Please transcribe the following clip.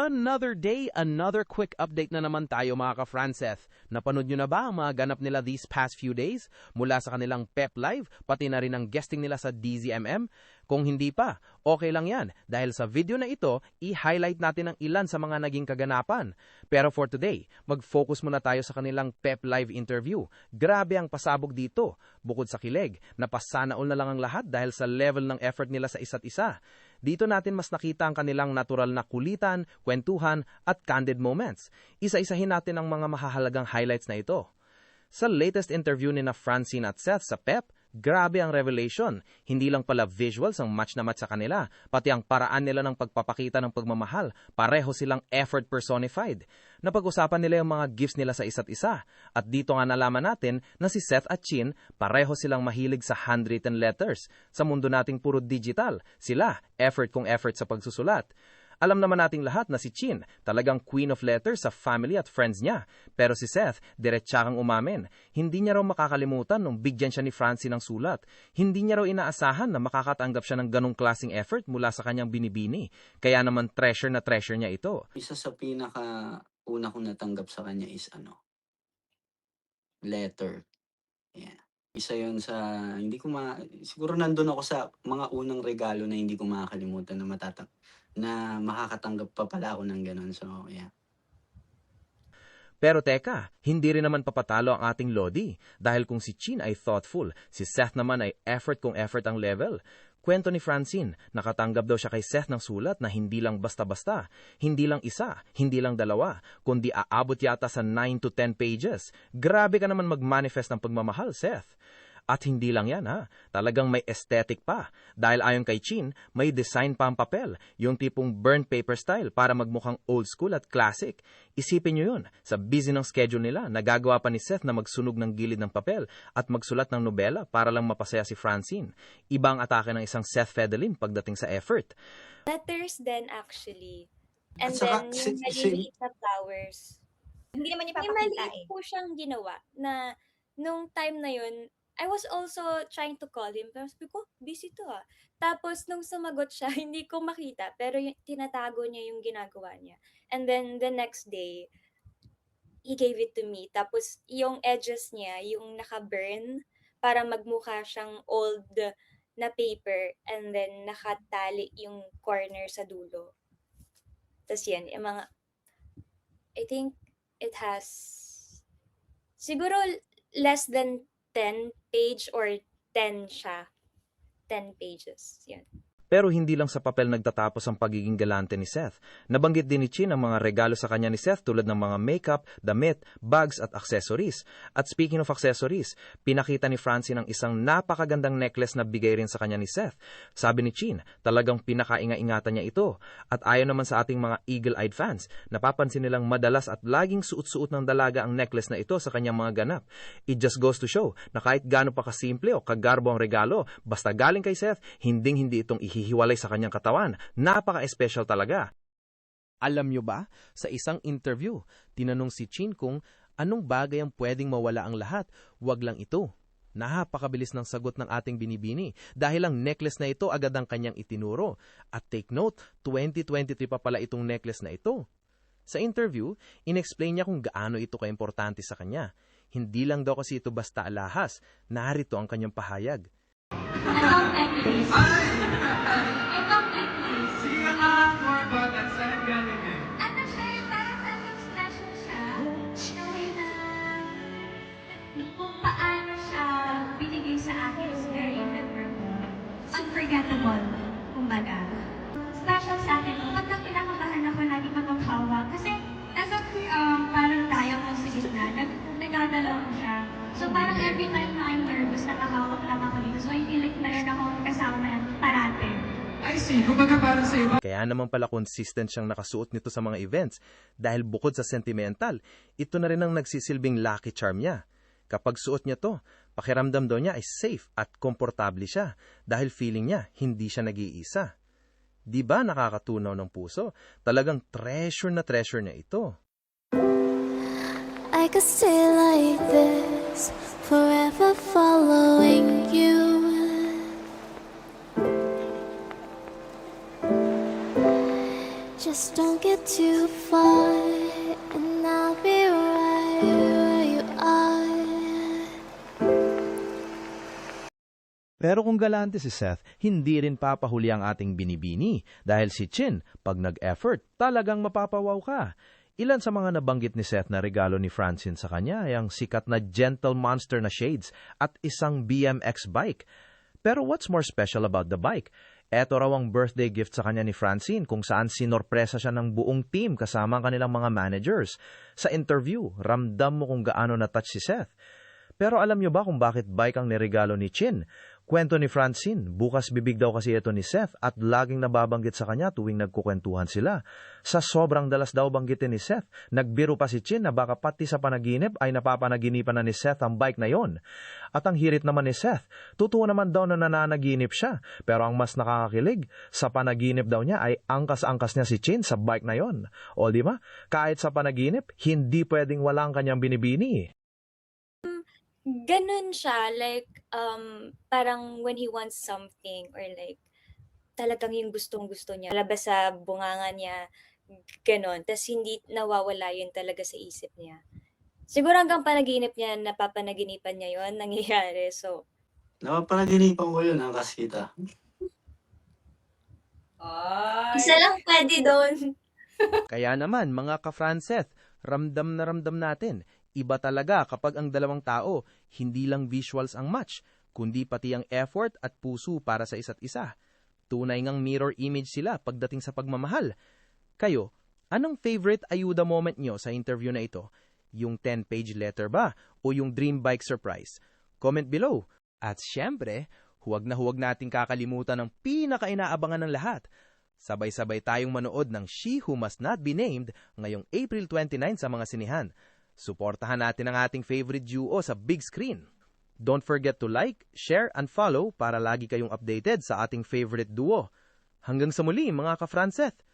Another day, another quick update na naman tayo mga ka-Franceth. Napanood nyo na ba ang mga ganap nila these past few days? Mula sa kanilang PEP Live, pati na rin ang guesting nila sa DZMM? Kung hindi pa, okay lang yan. Dahil sa video na ito, i-highlight natin ang ilan sa mga naging kaganapan. Pero for today, mag-focus muna tayo sa kanilang PEP Live interview. Grabe ang pasabog dito. Bukod sa kilig, napasana all na lang ang lahat dahil sa level ng effort nila sa isa't isa. Dito natin mas nakita ang kanilang natural na kulitan, kwentuhan at candid moments. Isa-isahin natin ang mga mahahalagang highlights na ito. Sa latest interview ni na Francine at Seth sa PEP, grabe ang revelation. Hindi lang pala visuals ang match na match sa kanila, pati ang paraan nila ng pagpapakita ng pagmamahal. Pareho silang effort personified. Napag-usapan nila yung mga gifts nila sa isa't isa. At dito nga nalaman natin na si Seth at Chin, pareho silang mahilig sa handwritten letters. Sa mundo nating puro digital, sila, effort kung effort sa pagsusulat. Alam naman nating lahat na si Chin, talagang queen of letters sa family at friends niya. Pero si Seth, diretsakang umamin. Hindi niya raw makakalimutan nung bigyan siya ni Francie ng sulat. Hindi niya raw inaasahan na makakatanggap siya ng ganong klaseng effort mula sa kanyang binibini. Kaya naman treasure na treasure niya ito. Isa sa pinaka-una kong natanggap sa kanya is letter. Yeah. Isa yun sa, siguro nandun ako sa mga unang regalo na hindi ko makakalimutan na makakatanggap pa pala ako ng ganun. So, yeah. Pero teka, hindi rin naman papatalo ang ating Lodi. Dahil kung si Chin ay thoughtful, si Seth naman ay effort kung effort ang level. Kwento ni Francine, nakatanggap daw siya kay Seth ng sulat na hindi lang basta-basta, hindi lang isa, hindi lang dalawa, kundi aabot yata sa 9 to 10 pages. Grabe ka naman mag-manifest ng pagmamahal, Seth. At hindi lang yan talagang may aesthetic pa. Dahil ayon kay Chin, may design pa ang papel, yung tipong burnt paper style para magmukhang old school at classic. Isipin nyo yun, sa busy ng schedule nila, nagagawa pa ni Seth na magsunog ng gilid ng papel at magsulat ng nobela para lang mapasaya si Francine. Iba ang atake ng isang Seth Fedelin pagdating sa effort. Letters then actually. And At saka, then yung maliliit na flowers. Hindi naman niya May papakita maliit po siyang ginawa na nung time na yun, I was also trying to call him. Pero sabi ko, busy to Tapos nung sumagot siya, hindi ko makita. Pero tinatago niya yung ginagawa niya. And then the next day, he gave it to me. Tapos yung edges niya, yung naka-burn, para magmukha siyang old na paper. And then nakatali yung corner sa dulo. Tapos yan, yung mga, I think it has, siguro less than 10 page or 10 siya. 10 pages. Yan. Pero hindi lang sa papel nagtatapos ang pagiging galante ni Seth. Nabanggit din ni Chin ang mga regalo sa kanya ni Seth tulad ng mga makeup, damit, bags at accessories. At speaking of accessories, pinakita ni Francine ang isang napakagandang necklace na bigay rin sa kanya ni Seth. Sabi ni Chin, talagang pinakainga-ingatan niya ito. At ayon naman sa ating mga eagle-eyed fans, napapansin nilang madalas at laging suot-suot ng dalaga ang necklace na ito sa kanyang mga ganap. It just goes to show na kahit gaano pa kasimple o kagarbo ang regalo, basta galing kay Seth, hinding-hindi itong hihiwalay sa kanyang katawan. Napaka-special talaga. Alam nyo ba, sa isang interview, tinanong si Chin kung anong bagay ang pwedeng mawala ang lahat, wag lang ito. Napakabilis ng sagot ng ating binibini dahil ang necklace na ito agad ang kanyang itinuro. At take note, 2023 pa pala itong necklace na ito. Sa interview, inexplain niya kung gaano ito kaimportante sa kanya. Hindi lang daw kasi ito basta alahas, narito ang kanyang pahayag. Unforgettable, kumbaga. Special sa akin, pagka pinakabahan ako lagi mag-hawak. Kasi, parang tayo ko sa gitna, nagdadala ko siya. So, parang every time na I'm nervous, nakahawak lang ako dito. So, I feel like meron akong kasama parate. I see, kumbaga parang sa iba. Kaya naman pala consistent siyang nakasuot nito sa mga events dahil bukod sa sentimental, ito na rin ang nagsisilbing lucky charm niya. Kapag suot niya to, pakiramdam daw niya ay safe at komportable siya dahil feeling niya hindi siya nag-iisa. Di ba nakakatunaw ng puso? Talagang treasure na treasure niya ito. I could stay like this, forever following you. Just don't get too far, and I'll be right where you are. Pero kung galante si Seth, hindi rin papahuli ang ating binibini dahil si Chin, pag nag-effort, talagang mapapawaw ka. Ilan sa mga nabanggit ni Seth na regalo ni Francine sa kanya ay ang sikat na Gentle Monster na shades at isang BMX bike. Pero what's more special about the bike? Eto raw ang birthday gift sa kanya ni Francine kung saan sinorpresa siya ng buong team kasama ang kanilang mga managers. Sa interview, ramdam mo kung gaano na-touch si Seth. Pero alam niyo ba kung bakit bike ang niregalo ni Chin? Kwento ni Francine, bukas bibig daw kasi ito ni Seth at laging nababanggit sa kanya tuwing nagkukwentuhan sila. Sa sobrang dalas daw banggitin ni Seth, nagbiro pa si Chin na baka pati sa panaginip ay napapanaginipan na ni Seth ang bike na yon. At ang hirit naman ni Seth, totoo naman daw na nananaginip siya. Pero ang mas nakakakilig, sa panaginip daw niya ay angkas-angkas niya si Chin sa bike na yon. O di ba? Kahit sa panaginip, hindi pwedeng walang kanyang binibini. Ganun siya, like, parang when he wants something or like, talagang yung gustong-gusto niya, labas sa bunganga niya, ganun. Tas hindi nawawala yun talaga sa isip niya. Siguro hanggang panaginip niya, napapanaginipan niya yun, nangyayari. So, Napapanaginipan ko yun, ang kasita. isa lang pwede doon. Kaya naman, mga ka-Franceth, ramdam na ramdam natin, iba talaga kapag ang dalawang tao, hindi lang visuals ang match, kundi pati ang effort at puso para sa isa't isa. Tunay ngang mirror image sila pagdating sa pagmamahal. Kayo, anong favorite ayuda moment nyo sa interview na ito? Yung 10-page letter ba? O yung dream bike surprise? Comment below. At syempre, huwag na huwag nating kakalimutan ng pinaka-inaabangan ng lahat. Sabay-sabay tayong manood ng She Who Must Not Be Named ngayong April 29 sa mga sinihan. Suportahan natin ang ating favorite duo sa big screen. Don't forget to like, share, and follow para lagi kayong updated sa ating favorite duo. Hanggang sa muli mga ka-Franceth,